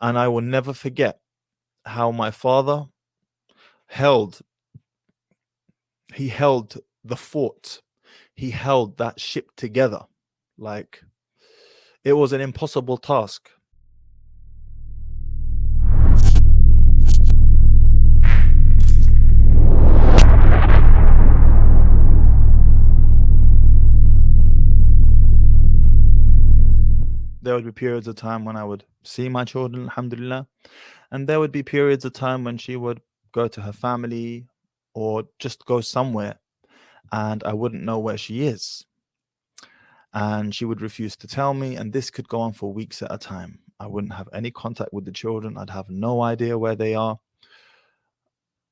And I will never forget how my father held the fort. He held that ship together. Like, it was an impossible task. There would be periods of time when I would see my children, alhamdulillah, and there would be periods of time when she would go to her family or just go somewhere and I wouldn't know where she is. And she would refuse to tell me, and this could go on for weeks at a time. I wouldn't have any contact with the children. I'd have no idea where they are.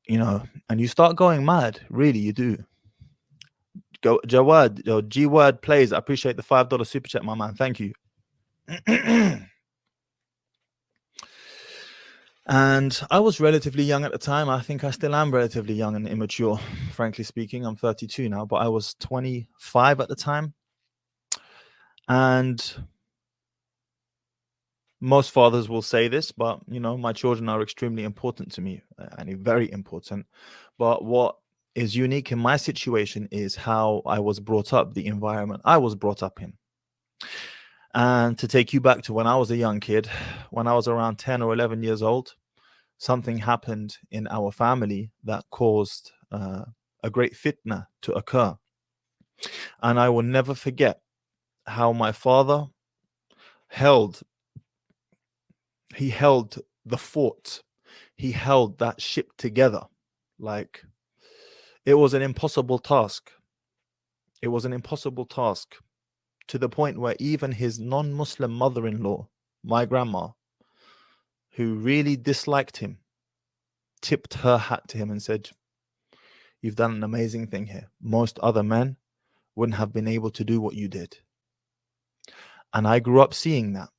You know, and you start going mad. Really, you do. Go, Jawad, your G word plays. I appreciate the $5 super chat, my man. Thank you. And I was relatively young at the time. I think I still am relatively young and immature, frankly speaking. I'm 32 now, but I was 25 at the time. And most fathers will say this, but, you know, my children are extremely important to me, and very important. But what is unique in my situation is how I was brought up, the environment I was brought up in. And to take you back to when I was a young kid, when I was around 10 or 11 years old, something happened in our family that caused a great fitna to occur. And I will never forget how my father held the fort. He held that ship together. Like, it was an impossible task. It was an impossible task, to the point where even his non-Muslim mother-in-law, my grandma, who really disliked him, tipped her hat to him and said, "You've done an amazing thing here. Most other men wouldn't have been able to do what you did." And I grew up seeing that.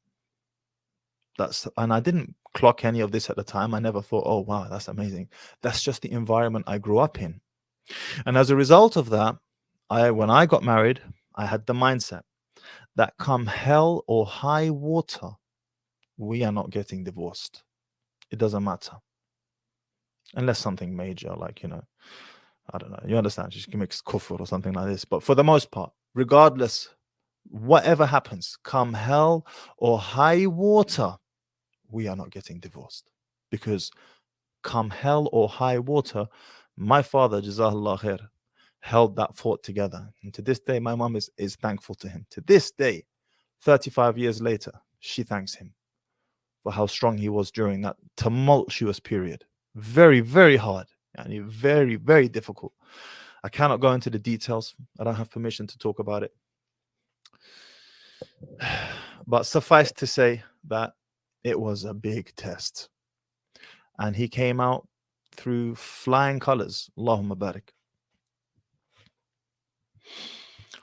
And I didn't clock any of this at the time. I never thought, oh, wow, that's amazing. That's just the environment I grew up in. And as a result of that, when I got married, I had the mindset that come hell or high water, we are not getting divorced. It doesn't matter. Unless something major, like, you know, I don't know, you understand, just commits kufr or something like this. But for the most part, regardless, whatever happens, come hell or high water, we are not getting divorced. Because come hell or high water, my father, Jazahullah khair, held that fort together. And to this day, my mom is thankful to him. To this day, 35 years later, she thanks him for how strong he was during that tumultuous period. Very, very hard, and very, very difficult. I cannot go into the details. I don't have permission to talk about it. But suffice to say that it was a big test. And he came out through flying colors. Allahumma barik.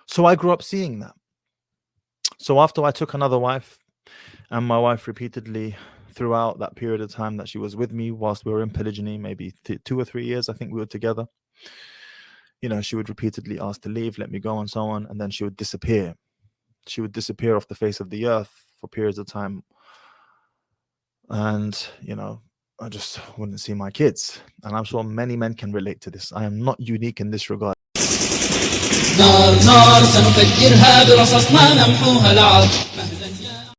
So I grew up seeing that. So after I took another wife, and my wife repeatedly, throughout that period of time that she was with me, whilst we were in polygyny, maybe 2 or 3 years, I think we were together, you know, she would repeatedly ask to leave, let me go, and so on. And then she would disappear. She would disappear off the face of the earth for periods of time. And, you know, I just wouldn't see my kids. And I'm sure many men can relate to this. I am not unique in this regard. نار نار سنفجرها برصاص ما نمحوها العار